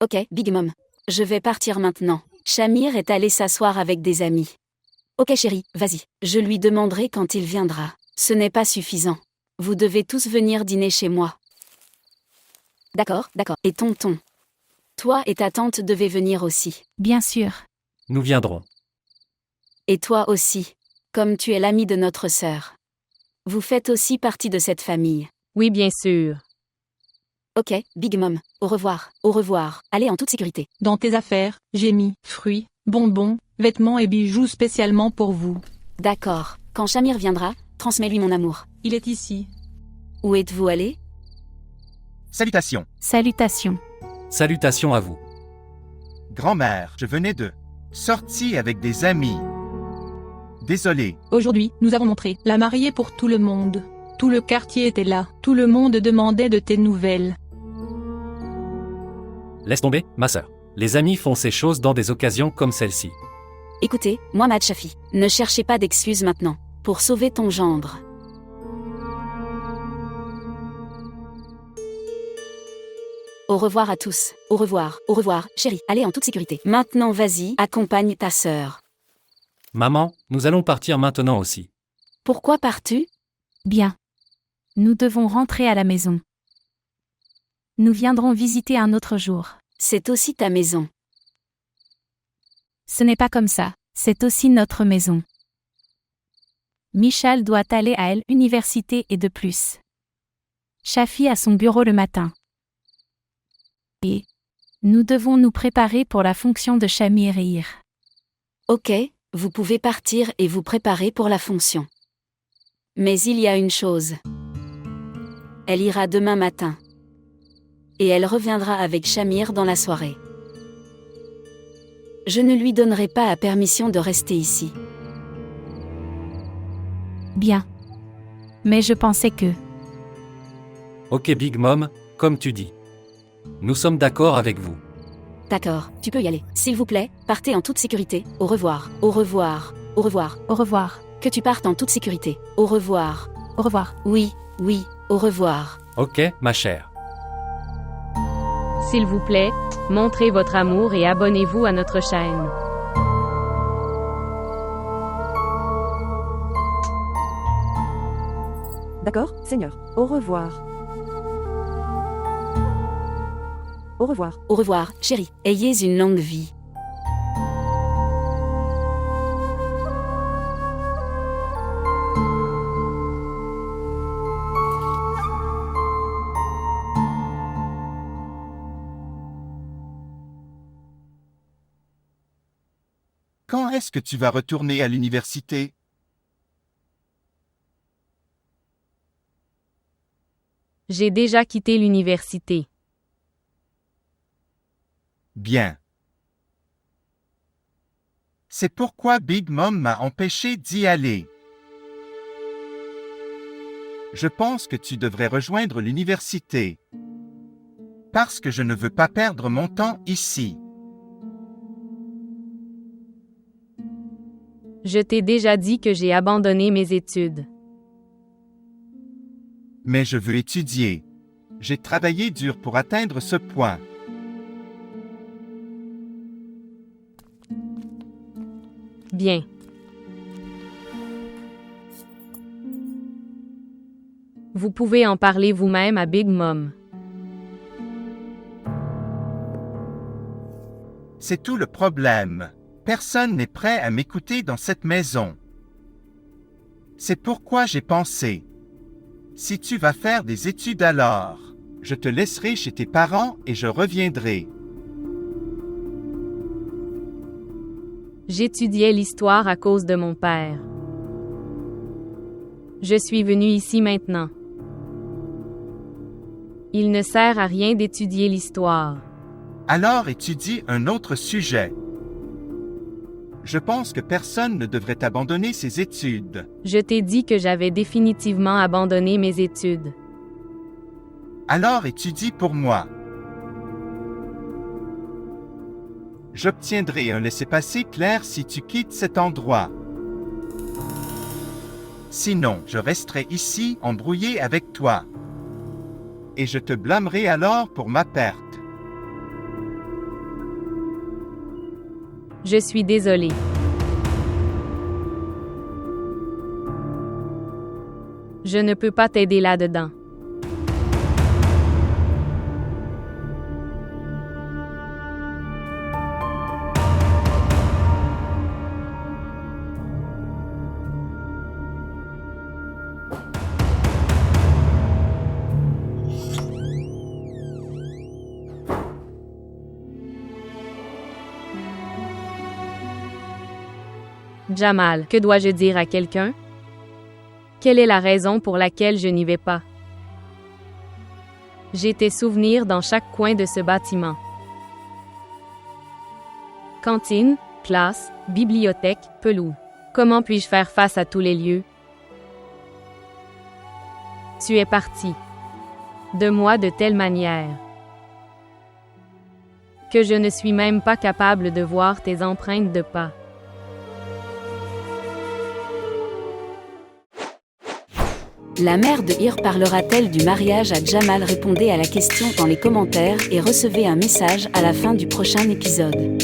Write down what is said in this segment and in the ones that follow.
Ok, Big Mom. Je vais partir maintenant. Shamir est allé s'asseoir avec des amis. Ok chérie, vas-y. Je lui demanderai quand il viendra. Ce n'est pas suffisant. Vous devez tous venir dîner chez moi. D'accord. Et tonton? Toi et ta tante devez venir aussi. Bien sûr. Nous viendrons. Et toi aussi. Comme tu es l'ami de notre sœur. Vous faites aussi partie de cette famille. Oui, bien sûr. Ok, Big Mom. Au revoir. Au revoir. Allez en toute sécurité. Dans tes affaires, j'ai mis fruits, bonbons, vêtements et bijoux spécialement pour vous. D'accord. Quand Shamir viendra, transmets-lui mon amour. Il est ici. Où êtes-vous allé? Salutations. Salutations. Salutations à vous. Grand-mère, je venais de sortir avec des amis. Désolé. Aujourd'hui, nous avons montré la mariée pour tout le monde. Tout le quartier était là. Tout le monde demandait de tes nouvelles. Laisse tomber, ma sœur. Les amis font ces choses dans des occasions comme celle-ci. Écoutez, Mohamed Shafi, ne cherchez pas d'excuses maintenant. Pour sauver ton gendre. Au revoir à tous. Au revoir, chérie. Allez en toute sécurité. Maintenant vas-y, accompagne ta sœur. Maman, nous allons partir maintenant aussi. Pourquoi pars-tu? Bien. Nous devons rentrer à la maison. Nous viendrons visiter un autre jour. C'est aussi ta maison. Ce n'est pas comme ça, c'est aussi notre maison. Michal doit aller à l'université et de plus. Shafi a son bureau le matin. Et nous devons nous préparer pour la fonction de Shamir et Ir. Ok, vous pouvez partir et vous préparer pour la fonction. Mais il y a une chose. Elle ira demain matin. Et elle reviendra avec Shamir dans la soirée. Je ne lui donnerai pas la permission de rester ici. Bien. Mais je pensais que... Ok Big Mom, comme tu dis. Nous sommes d'accord avec vous. D'accord, tu peux y aller. S'il vous plaît, partez en toute sécurité. Au revoir. Au revoir. Au revoir. Au revoir. Que tu partes en toute sécurité. Au revoir. Au revoir. Oui, au revoir. Ok, ma chère. S'il vous plaît, montrez votre amour et abonnez-vous à notre chaîne. D'accord, Seigneur. Au revoir. Au revoir. Au revoir, chérie. Ayez une longue vie. Quand est-ce que tu vas retourner à l'université? J'ai déjà quitté l'université. Bien. C'est pourquoi Big Mom m'a empêché d'y aller. Je pense que tu devrais rejoindre l'université. Parce que je ne veux pas perdre mon temps ici. Je t'ai déjà dit que j'ai abandonné mes études. Mais je veux étudier. J'ai travaillé dur pour atteindre ce point. Bien. Vous pouvez en parler vous-même à Big Mom. C'est tout le problème. Personne n'est prêt à m'écouter dans cette maison. C'est pourquoi j'ai pensé. Si tu vas faire des études alors, je te laisserai chez tes parents et je reviendrai. J'étudiais l'histoire à cause de mon père. Je suis venu ici maintenant. Il ne sert à rien d'étudier l'histoire. Alors étudie un autre sujet. Je pense que personne ne devrait abandonner ses études. Je t'ai dit que j'avais définitivement abandonné mes études. Alors étudie pour moi. J'obtiendrai un laissez-passer clair si tu quittes cet endroit. Sinon, je resterai ici embrouillé avec toi. Et je te blâmerai alors pour ma perte. Je suis désolée. Je ne peux pas t'aider là-dedans. Jamal, que dois-je dire à quelqu'un? Quelle est la raison pour laquelle je n'y vais pas? J'ai tes souvenirs dans chaque coin de ce bâtiment. Cantine, classe, bibliothèque, pelouse. Comment puis-je faire face à tous les lieux? Tu es parti de moi de telle manière que je ne suis même pas capable de voir tes empreintes de pas. La mère de Hir parlera-t-elle du mariage à Jamal? Répondez à la question dans les commentaires et recevez un message à la fin du prochain épisode.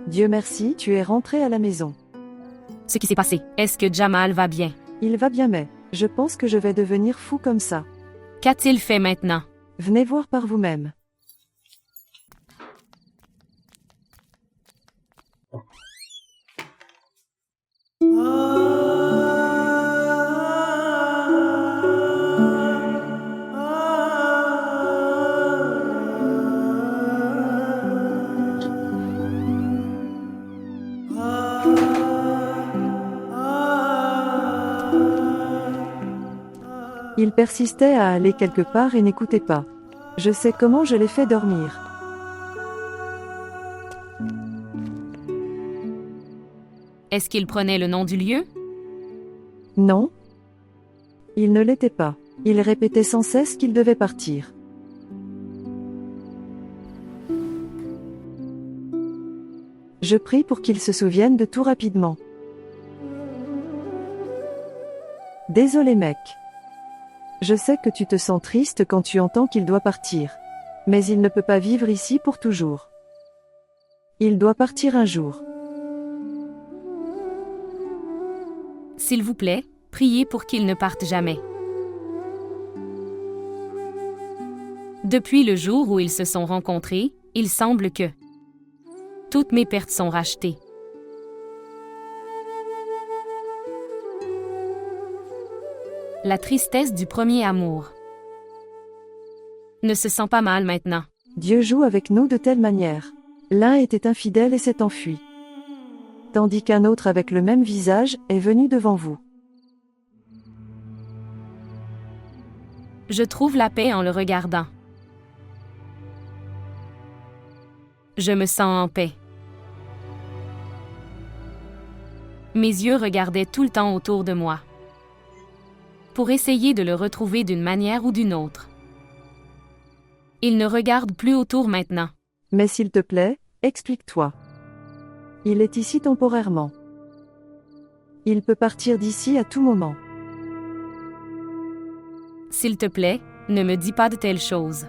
Dieu merci, tu es rentré à la maison. Ce qui s'est passé, est-ce que Jamal va bien? Il va bien mais, je pense que je vais devenir fou comme ça. Qu'a-t-il fait maintenant? Venez voir par vous-même. Il persistait à aller quelque part et n'écoutait pas. Je sais comment je l'ai fait dormir. Est-ce qu'il prenait le nom du lieu? Non. Il ne l'était pas. Il répétait sans cesse qu'il devait partir. Je prie pour qu'il se souvienne de tout rapidement. Désolé mec. Je sais que tu te sens triste quand tu entends qu'il doit partir. Mais il ne peut pas vivre ici pour toujours. Il doit partir un jour. S'il vous plaît, priez pour qu'il ne parte jamais. Depuis le jour où ils se sont rencontrés, il semble que toutes mes pertes sont rachetées. La tristesse du premier amour. Ne se sent pas mal maintenant. Dieu joue avec nous de telle manière. L'un était infidèle et s'est enfui. Tandis qu'un autre avec le même visage est venu devant vous. Je trouve la paix en le regardant. Je me sens en paix. Mes yeux regardaient tout le temps autour de moi, pour essayer de le retrouver d'une manière ou d'une autre. Il ne regarde plus autour maintenant. Mais s'il te plaît, explique-toi. Il est ici temporairement. Il peut partir d'ici à tout moment. S'il te plaît, ne me dis pas de telles choses.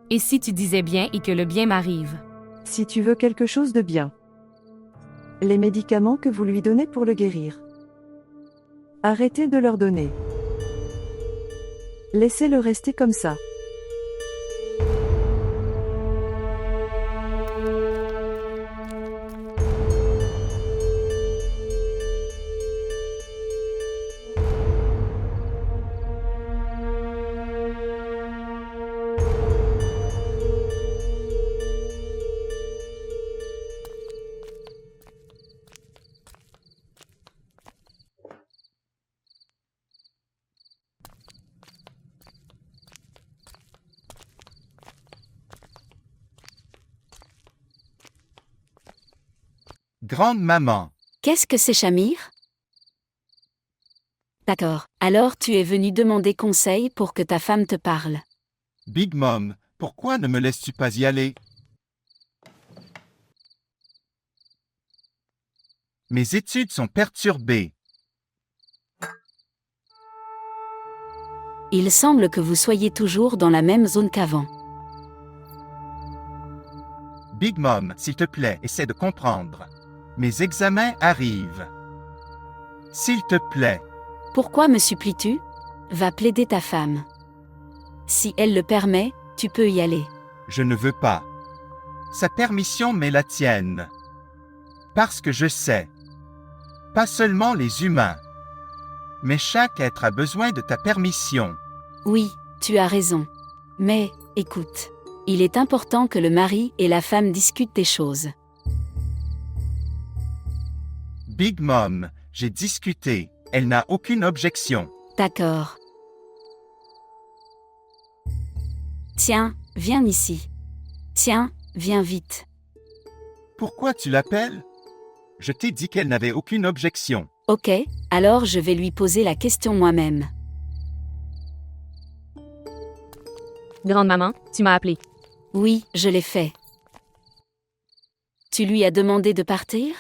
Et si tu disais bien et que le bien m'arrive? Si tu veux quelque chose de bien. Les médicaments que vous lui donnez pour le guérir. Arrêtez de leur donner. Laissez-le rester comme ça. Grande maman, Qu'est-ce que c'est, Shamir? D'accord. Alors tu es venu demander conseil pour que ta femme te parle. Big Mom, pourquoi ne me laisses-tu pas y aller? Mes études sont perturbées. Il semble que vous soyez toujours dans la même zone qu'avant. Big Mom, s'il te plaît, essaie de comprendre. Mes examens arrivent. S'il te plaît. Pourquoi me supplies-tu? Va plaider ta femme. Si elle le permet, tu peux y aller. Je ne veux pas. Sa permission m'est la tienne. Parce que je sais. Pas seulement les humains. Mais chaque être a besoin de ta permission. Oui, tu as raison. Mais, écoute. Il est important que le mari et la femme discutent des choses. Big Mom, j'ai discuté. Elle n'a aucune objection. D'accord. Tiens, viens ici. Tiens, viens vite. Pourquoi tu l'appelles? Je t'ai dit qu'elle n'avait aucune objection. Ok, alors je vais lui poser la question moi-même. Grande-maman, tu m'as appelé. Oui, je l'ai fait. Tu lui as demandé de partir?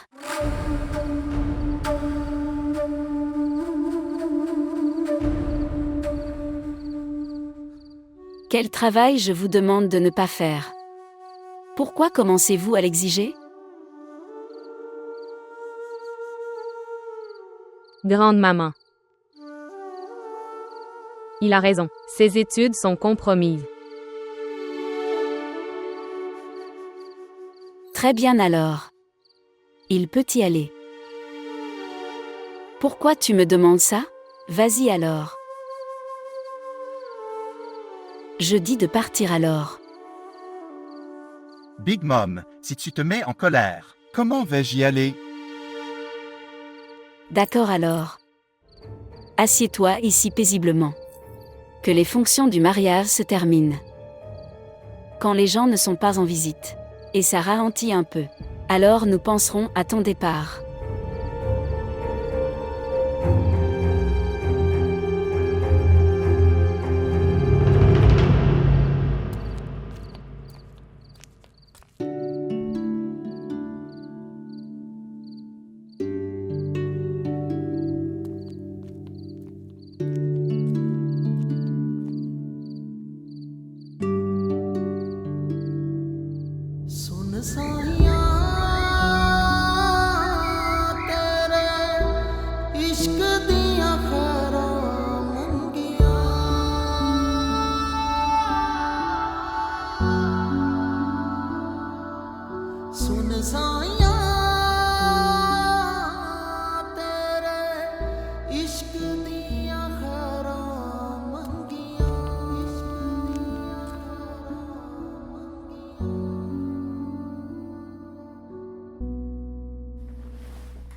Quel travail je vous demande de ne pas faire? Pourquoi commencez-vous à l'exiger? Grande-maman. Il a raison. Ses études sont compromises. Très bien alors. Il peut y aller. Pourquoi tu me demandes ça? Vas-y alors. Je dis de partir alors. Big Mom, si tu te mets en colère, comment vais-je y aller? D'accord alors. Assieds-toi ici paisiblement. Que les fonctions du mariage se terminent. Quand les gens ne sont pas en visite. Et ça ralentit un peu. Alors nous penserons à ton départ.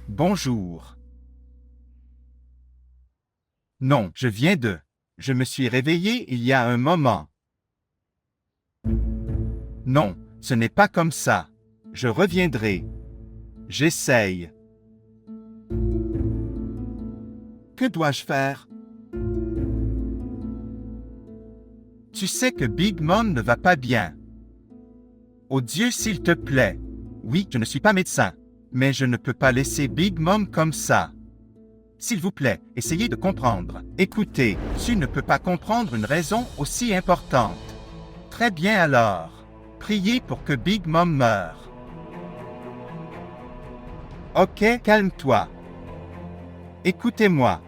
Bonjour. Non, je viens de. Je me suis réveillé il y a un moment. Non, ce n'est pas comme ça. Je reviendrai. J'essaye. Que dois-je faire? Tu sais que Big Mom ne va pas bien. Oh Dieu, s'il te plaît. Oui, je ne suis pas médecin. Mais je ne peux pas laisser Big Mom comme ça. S'il vous plaît, essayez de comprendre. Écoutez, tu ne peux pas comprendre une raison aussi importante. Très bien alors. Priez pour que Big Mom meure. Ok, calme-toi. Écoutez-moi.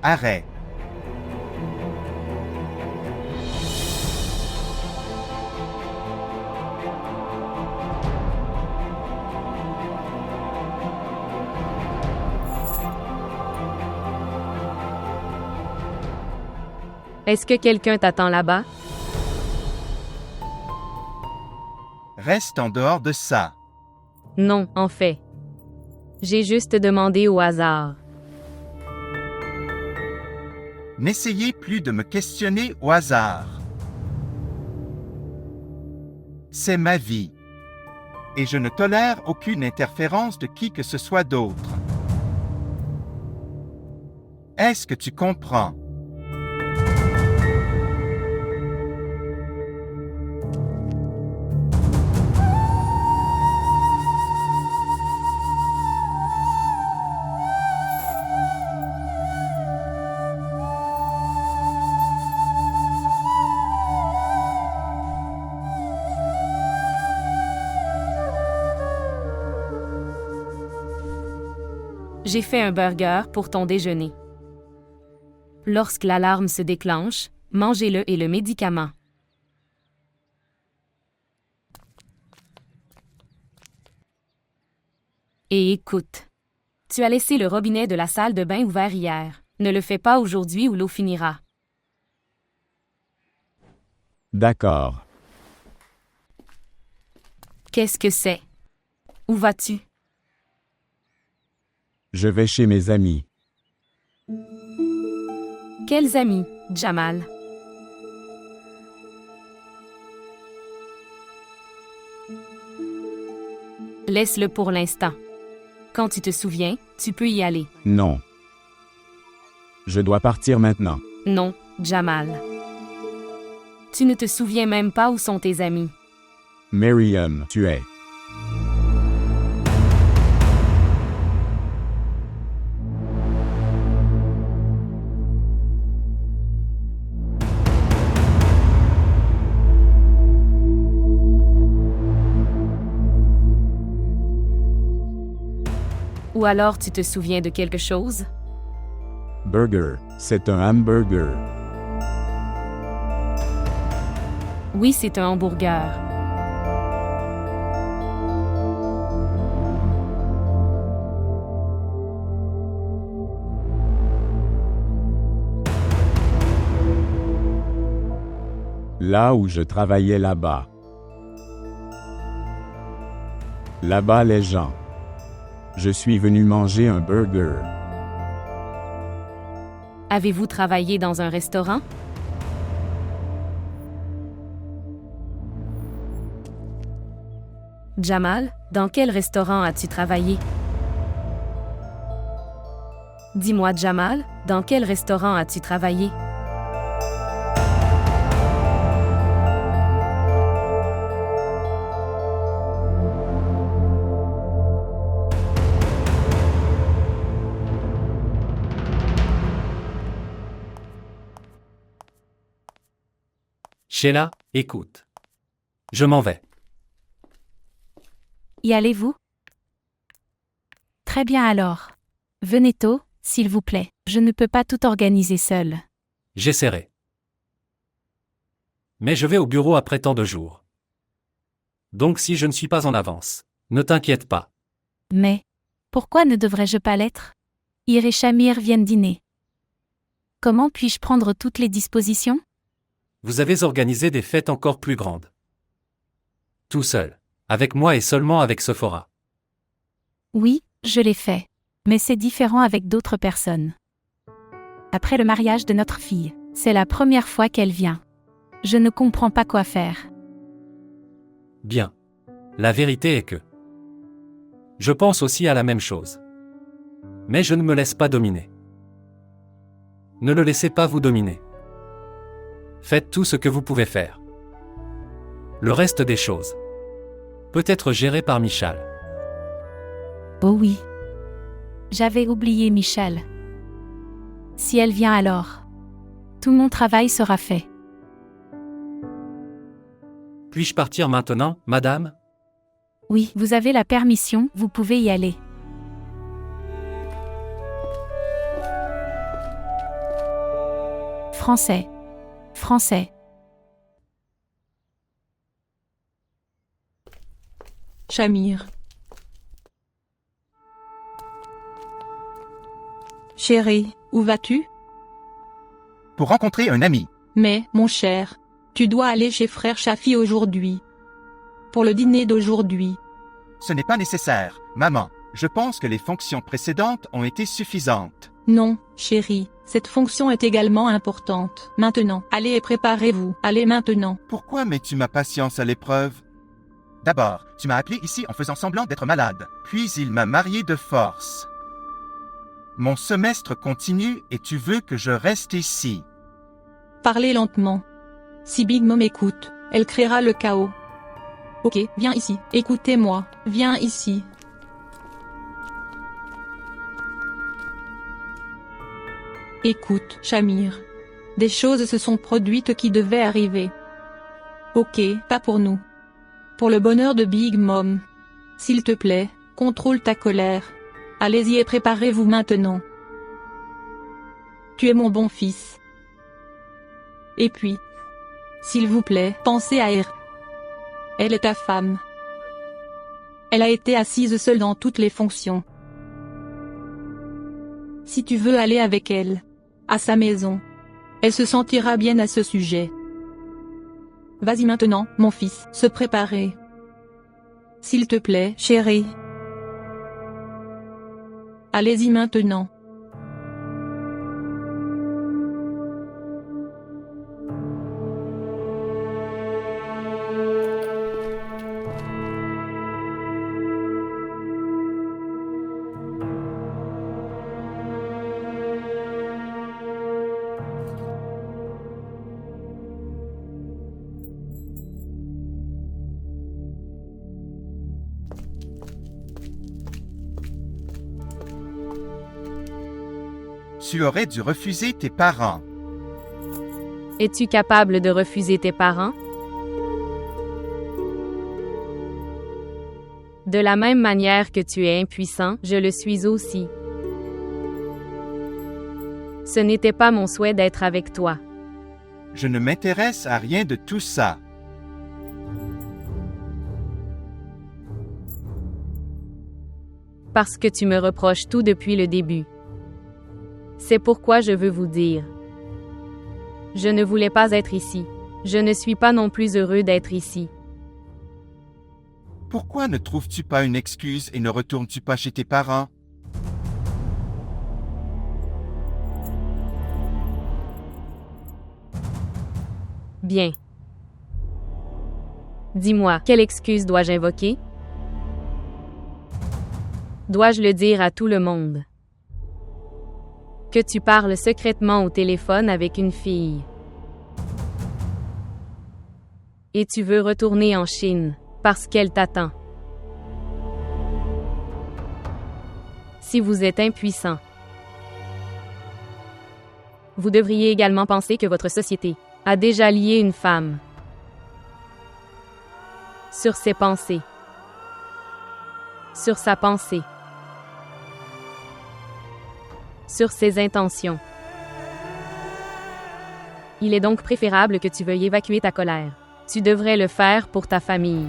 Arrête. Est-ce que quelqu'un t'attend là-bas? Reste en dehors de ça. Non, en fait. J'ai juste demandé au hasard. N'essayez plus de me questionner au hasard. C'est ma vie. Et je ne tolère aucune interférence de qui que ce soit d'autre. Est-ce que tu comprends? J'ai fait un burger pour ton déjeuner. Lorsque l'alarme se déclenche, mangez-le et le médicament. Et écoute. Tu as laissé le robinet de la salle de bain ouvert hier. Ne le fais pas aujourd'hui ou l'eau finira. D'accord. Qu'est-ce que c'est? Où vas-tu? Je vais chez mes amis. Quels amis, Jamal? Laisse-le pour l'instant. Quand tu te souviens, tu peux y aller. Non. Je dois partir maintenant. Non, Jamal. Tu ne te souviens même pas où sont tes amis. Miriam, tu es. Ou alors tu te souviens de quelque chose? Burger, c'est un hamburger. Oui, c'est un hamburger. Là où je travaillais là-bas. Là-bas les gens. Je suis venu manger un burger. Avez-vous travaillé dans un restaurant? Jamal, dans quel restaurant as-tu travaillé? Dis-moi, Jamal, dans quel restaurant as-tu travaillé? Sheila, écoute. Je m'en vais. Y allez-vous? Très bien alors. Venez tôt, s'il vous plaît. Je ne peux pas tout organiser seul. J'essaierai. Mais je vais au bureau après tant de jours. Donc si je ne suis pas en avance, ne t'inquiète pas. Mais, pourquoi ne devrais-je pas l'être? Ir et Shamir viennent dîner. Comment puis-je prendre toutes les dispositions? Vous avez organisé des fêtes encore plus grandes. Tout seul, avec moi et seulement avec Sephora. Oui, je l'ai fait. Mais c'est différent avec d'autres personnes. Après le mariage de notre fille, c'est la première fois qu'elle vient. Je ne comprends pas quoi faire. Bien. La vérité est que... Je pense aussi à la même chose. Mais je ne me laisse pas dominer. Ne le laissez pas vous dominer. Faites tout ce que vous pouvez faire. Le reste des choses peut être géré par Michal. Oh oui. J'avais oublié Michal. Si elle vient alors, tout mon travail sera fait. Puis-je partir maintenant, madame? Oui, vous avez la permission, vous pouvez y aller. Français. Français. Shamir. Chérie, où vas-tu? Pour rencontrer un ami. Mais, mon cher, tu dois aller chez frère Shafi aujourd'hui. Pour le dîner d'aujourd'hui. Ce n'est pas nécessaire, maman. Je pense que les fonctions précédentes ont été suffisantes. Non, chérie, cette fonction est également importante. Maintenant, allez et préparez-vous. Allez maintenant. Pourquoi mets-tu ma patience à l'épreuve? D'abord, tu m'as appelé ici en faisant semblant d'être malade. Puis il m'a marié de force. Mon semestre continue et tu veux que je reste ici. Parlez lentement. Si Big Mom écoute, elle créera le chaos. Ok, viens ici. Écoutez-moi, viens ici. Écoute, Shamir. Des choses se sont produites qui devaient arriver. Ok, pas pour nous. Pour le bonheur de Big Mom. S'il te plaît, contrôle ta colère. Allez-y et préparez-vous maintenant. Tu es mon bon fils. Et puis, s'il vous plaît, pensez à elle. Elle est ta femme. Elle a été assise seule dans toutes les fonctions. Si tu veux aller avec elle, à sa maison, elle se sentira bien à ce sujet. Vas-y maintenant, mon fils, se préparer. S'il te plaît, chérie. Allez-y maintenant. Tu aurais dû refuser tes parents. Es-tu capable de refuser tes parents? De la même manière que tu es impuissant, je le suis aussi. Ce n'était pas mon souhait d'être avec toi. Je ne m'intéresse à rien de tout ça. Parce que tu me reproches tout depuis le début. C'est pourquoi je veux vous dire. Je ne voulais pas être ici. Je ne suis pas non plus heureux d'être ici. Pourquoi ne trouves-tu pas une excuse et ne retournes-tu pas chez tes parents? Bien. Dis-moi, quelle excuse dois-je invoquer? Dois-je le dire à tout le monde? Que tu parles secrètement au téléphone avec une fille. Et tu veux retourner en Chine, parce qu'elle t'attend. Si vous êtes impuissant, vous devriez également penser que votre société a déjà lié une femme sur ses pensées, sur sa pensée, sur ses intentions. Il est donc préférable que tu veuilles évacuer ta colère. Tu devrais le faire pour ta famille.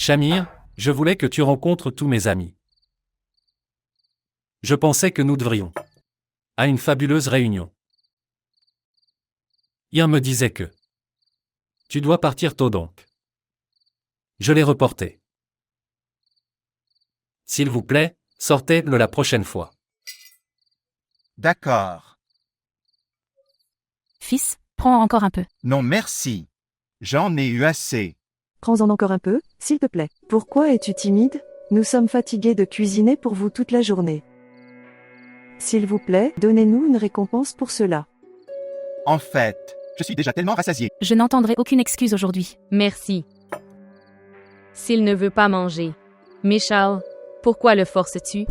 Shamir, je voulais que tu rencontres tous mes amis. Je pensais que nous devrions à une fabuleuse réunion. Ir me disait que tu dois partir tôt donc. Je l'ai reporté. S'il vous plaît, Sortez-le la prochaine fois. D'accord. Fils, prends encore un peu. Non merci. J'en ai eu assez. Prends-en encore un peu, s'il te plaît. Pourquoi es-tu timide? Nous sommes fatigués de cuisiner pour vous toute la journée. S'il vous plaît, donnez-nous une récompense pour cela. En fait, je suis déjà tellement rassasié. Je n'entendrai aucune excuse aujourd'hui. Merci. S'il ne veut pas manger. Michal, pourquoi le forces-tu?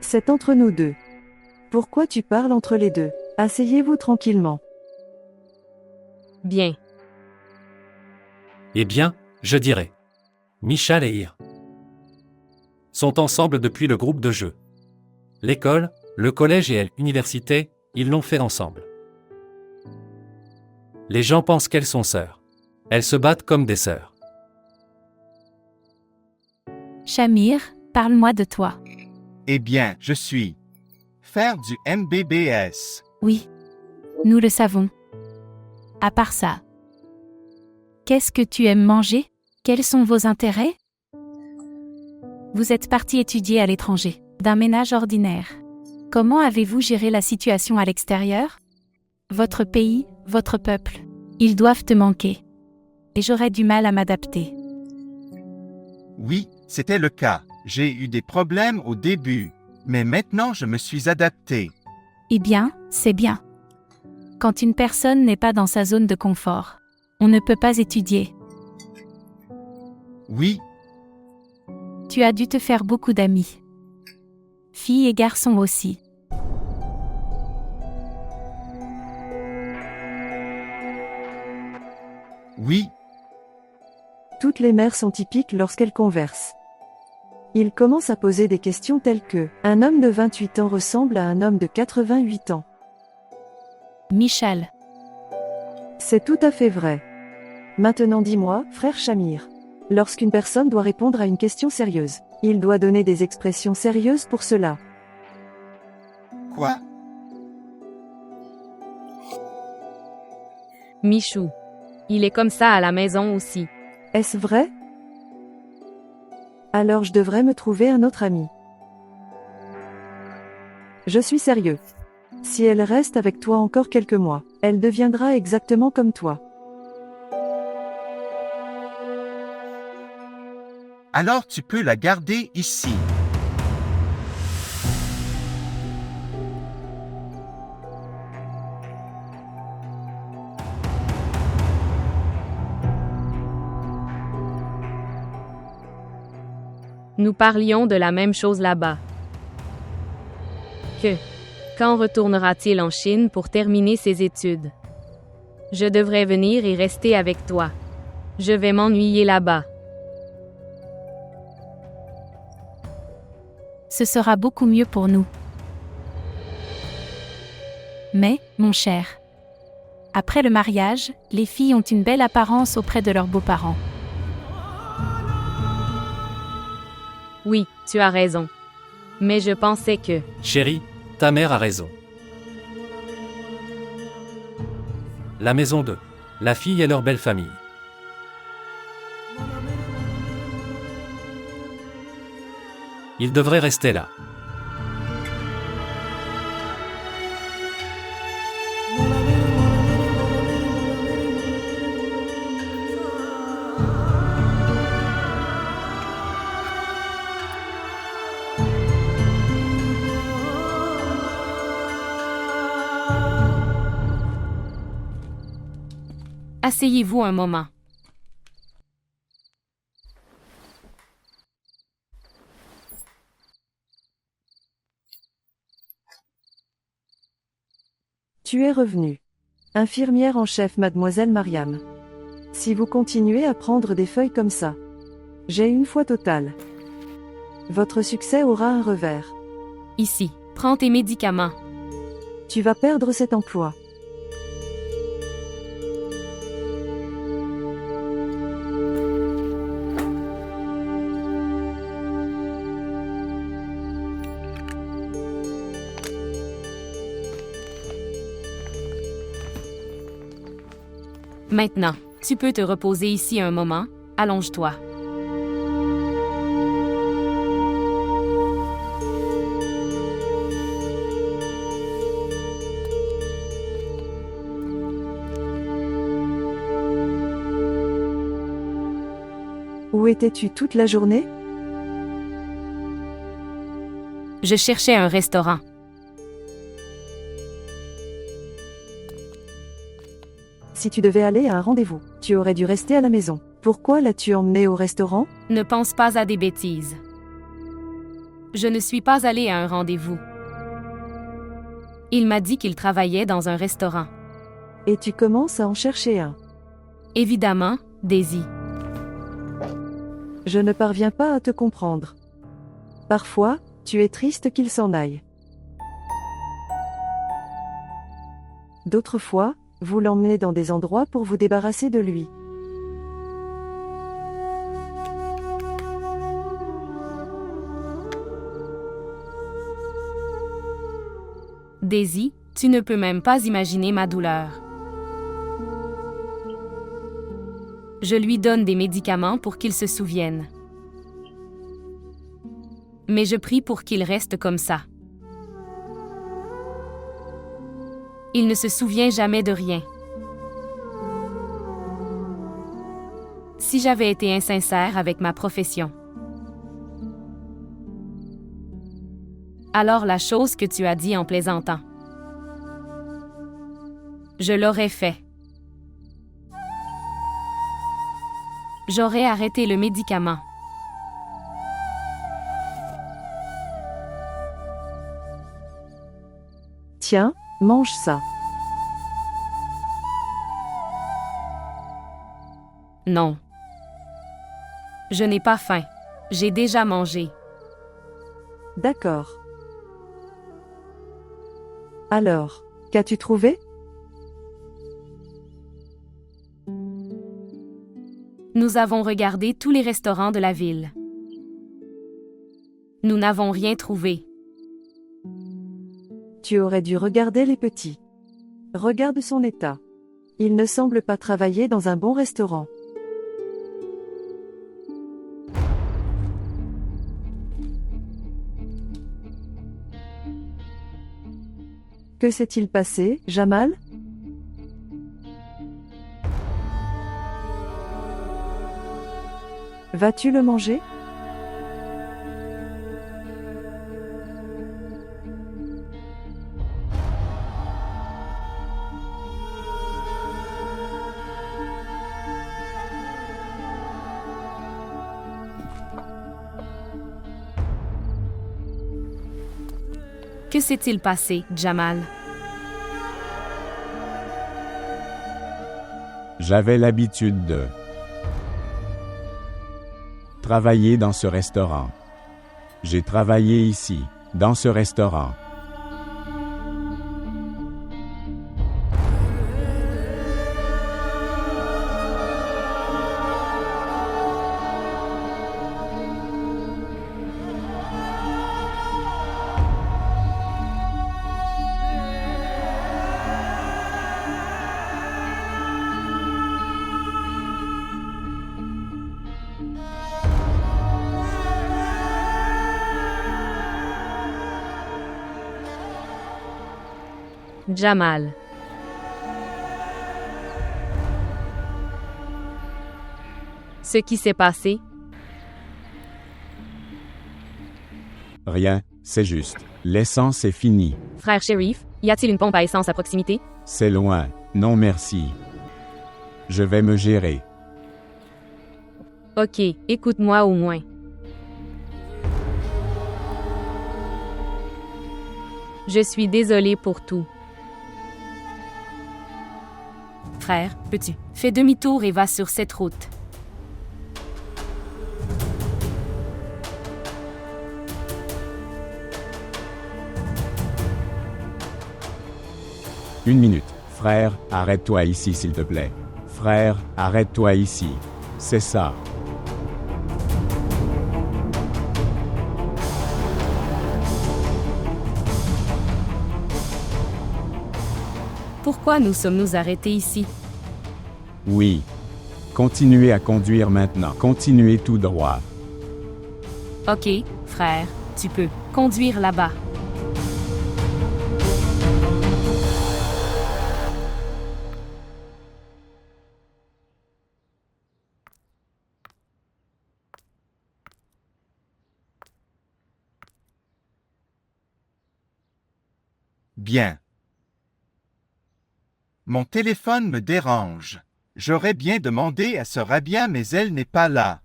C'est entre nous deux. Pourquoi tu parles entre les deux? Asseyez-vous tranquillement. Bien. Eh bien, je dirais. Michal et Ir sont ensemble depuis le groupe de jeu. L'école, le collège et l'université, ils l'ont fait ensemble. Les gens pensent qu'elles sont sœurs. Elles se battent comme des sœurs. Shamir, parle-moi de toi. Eh bien, je suis. Faire du MBBS. Oui. Nous le savons. À part ça. Qu'est-ce que tu aimes manger? Quels sont vos intérêts? Vous êtes parti étudier à l'étranger, d'un ménage ordinaire. Comment avez-vous géré la situation à l'extérieur? Votre pays, votre peuple, ils doivent te manquer. Et j'aurais du mal à m'adapter. Oui, c'était le cas. J'ai eu des problèmes au début, mais maintenant je me suis adapté. Eh bien, c'est bien. Quand une personne n'est pas dans sa zone de confort, on ne peut pas étudier. Oui, Tu as dû te faire beaucoup d'amis. Filles et garçons aussi. oui, Toutes les mères sont typiques lorsqu'elles conversent. Ils commencent à poser des questions telles que « Un homme de 28 ans ressemble à un homme de 88 ans. Michal, » C'est tout à fait vrai. Maintenant dis-moi, frère Shamir. Lorsqu'une personne doit répondre à une question sérieuse, il doit donner des expressions sérieuses pour cela. quoi? Michou. Il est comme ça à la maison aussi. Est-ce vrai? Alors je devrais me trouver un autre ami. Je suis sérieux. Si elle reste avec toi encore quelques mois, elle deviendra exactement comme toi. Alors tu peux la garder ici. Nous parlions de la même chose là-bas. Quand retournera-t-il en Chine pour terminer ses études? Je devrais venir et rester avec toi. Je vais m'ennuyer là-bas. ce sera beaucoup mieux pour nous. Mais, mon cher, après le mariage, les filles ont une belle apparence auprès de leurs beaux-parents. Oui, tu as raison. Mais je pensais que... Chérie, ta mère a raison. La maison de la fille et leur belle famille. Ils devraient rester là. Asseyez-vous un moment. Tu es revenue. Infirmière en chef mademoiselle Mariam. Si vous continuez à prendre des feuilles comme ça, j'ai une foi totale. Votre succès aura un revers. Ici, prends tes médicaments. Tu vas perdre cet emploi. Maintenant, tu peux te reposer ici un moment. Allonge-toi. Où étais-tu toute la journée? Je cherchais un restaurant. Si tu devais aller à un rendez-vous, tu aurais dû rester à la maison. Pourquoi l'as-tu emmené au restaurant? Ne pense pas à des bêtises. Je ne suis pas allée à un rendez-vous. Il m'a dit qu'il travaillait dans un restaurant. Et tu commences à en chercher un. Évidemment, Daisy. Je ne parviens pas à te comprendre. Parfois, tu es triste qu'il s'en aille. D'autres fois, vous l'emmenez dans des endroits pour vous débarrasser de lui. Daisy, tu ne peux même pas imaginer ma douleur. Je lui donne des médicaments pour qu'il se souvienne. Mais je prie pour qu'il reste comme ça. Il ne se souvient jamais de rien. Si j'avais été insincère avec ma profession. Alors la chose que tu as dit en plaisantant. Je l'aurais fait. J'aurais arrêté le médicament. Tiens, mange ça. Non. Je n'ai pas faim. J'ai déjà mangé. D'accord. Alors, qu'as-tu trouvé? Nous avons regardé tous les restaurants de la ville. Nous n'avons rien trouvé. Tu aurais dû regarder les petits. Regarde son état. Il ne semble pas travailler dans un bon restaurant. Que s'est-il passé, Jamal? Vas-tu le manger? Que s'est-il passé, Jamal? J'avais l'habitude de travailler dans ce restaurant. J'ai travaillé ici, dans ce restaurant. Jamal. Ce qui s'est passé? Rien, c'est juste. L'essence est finie. Frère shérif, y a-t-il une pompe à essence à proximité? C'est loin. Non merci. Je vais me gérer. Ok, écoute-moi au moins. Je suis désolée pour tout. Frère, peux-tu? Fais demi-tour et va sur cette route. Une minute. Frère, arrête-toi ici s'il te plaît. Frère, arrête-toi ici. C'est ça. Pourquoi nous sommes-nous arrêtés ici? Oui. Continuez à conduire maintenant. Continuez tout droit. Ok, frère, tu peux conduire là-bas. Bien. Mon téléphone me dérange. J'aurais bien demandé à sœur Abia, mais elle n'est pas là.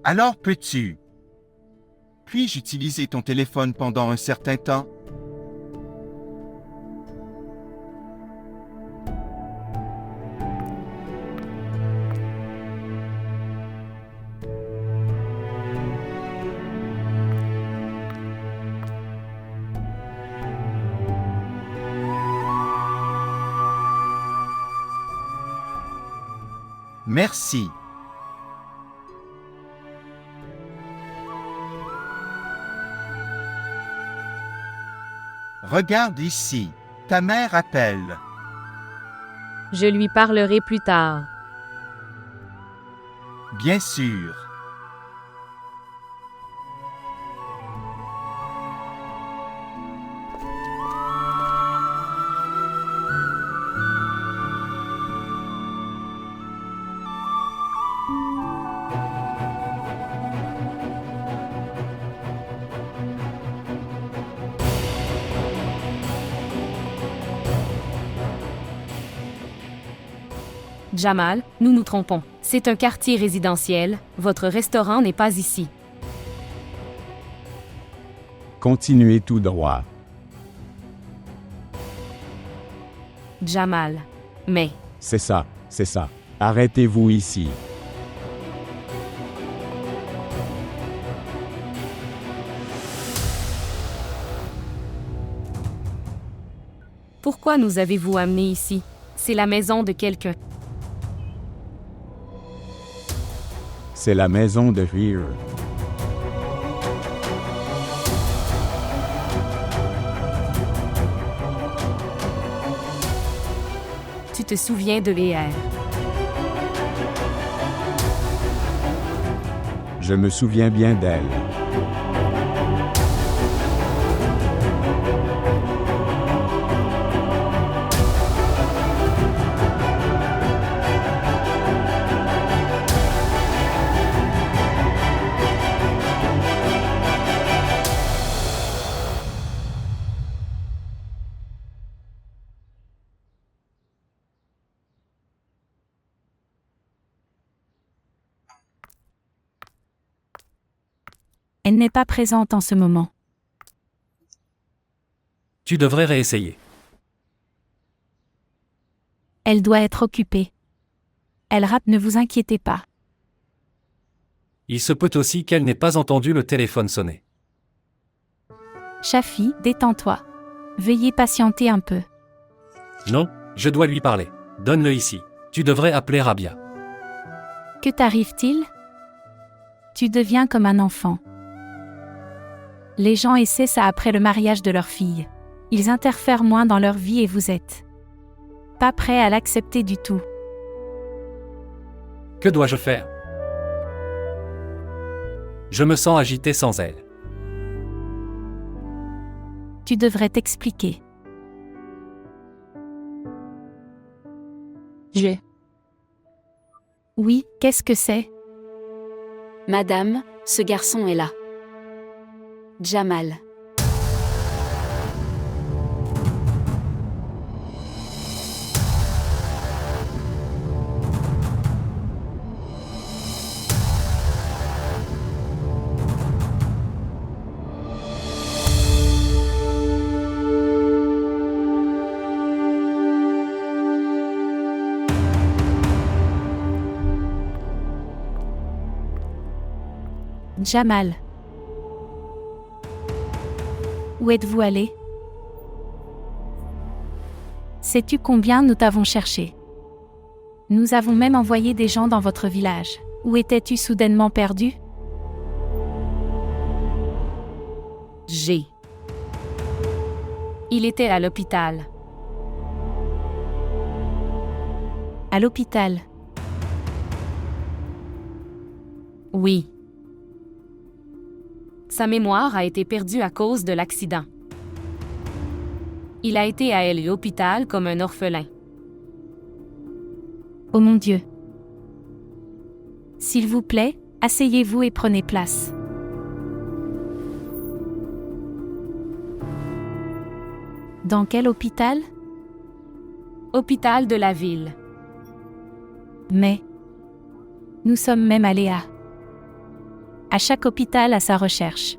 Alors peux-tu? Puis-je utiliser ton téléphone pendant un certain temps? Merci. Regarde ici. Ta mère appelle. Je lui parlerai plus tard. Bien sûr. Jamal, nous nous trompons. C'est un quartier résidentiel, votre restaurant n'est pas ici. Continuez tout droit. Jamal. Mais, C'est ça. Arrêtez-vous ici. pourquoi nous avez-vous amenés ici? C'est la maison de quelqu'un. C'est la maison de Rire. Tu te souviens de Léa? Je me souviens bien d'elle. Elle n'est pas présente en ce moment. Tu devrais réessayer. Elle doit être occupée. Elle rappe, ne vous inquiétez pas. Il se peut aussi qu'elle n'ait pas entendu le téléphone sonner. Shafi, détends-toi. Veuillez patienter un peu. Non, je dois lui parler. Donne-le ici. Tu devrais appeler Rabia. Que t'arrive-t-il? Tu deviens comme un enfant. Les gens essaient ça après le mariage de leur fille. Ils interfèrent moins dans leur vie et vous êtes pas prêt à l'accepter du tout. Que dois-je faire? Je me sens agité sans elle. Tu devrais t'expliquer. Oui, qu'est-ce que c'est? Madame, ce garçon est là. Jamal. Jamal. Où êtes-vous allé? Sais-tu combien nous t'avons cherché? Nous avons même envoyé des gens dans votre village. Où étais-tu soudainement perdu? Il était à l'hôpital. À l'hôpital. Oui. Sa mémoire a été perdue à cause de l'accident. Il a été à l'hôpital comme un orphelin. Oh mon Dieu. S'il vous plaît, asseyez-vous et prenez place. Dans quel hôpital? Hôpital de la ville. Mais nous sommes même allés à chaque hôpital à sa recherche.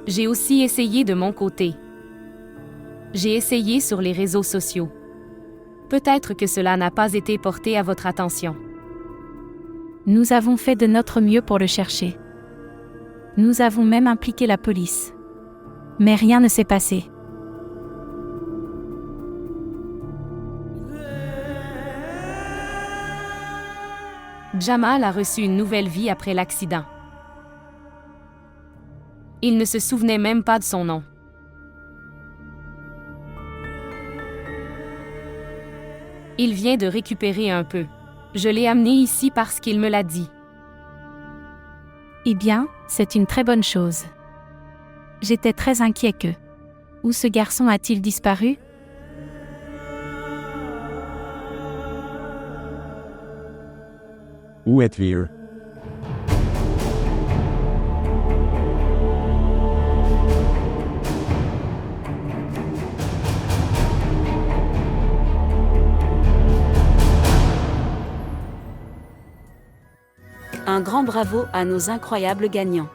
J'ai aussi essayé de mon côté. J'ai essayé sur les réseaux sociaux. Peut-être que cela n'a pas été porté à votre attention. Nous avons fait de notre mieux pour le chercher. Nous avons même impliqué la police. Mais rien ne s'est passé. Jamal a reçu une nouvelle vie après l'accident. Il ne se souvenait même pas de son nom. Il vient de récupérer un peu. Je l'ai amené ici parce qu'il me l'a dit. Eh bien, c'est une très bonne chose. J'étais très inquiet que... Où ce garçon a-t-il disparu? Où est Veer? Un grand bravo à nos incroyables gagnants.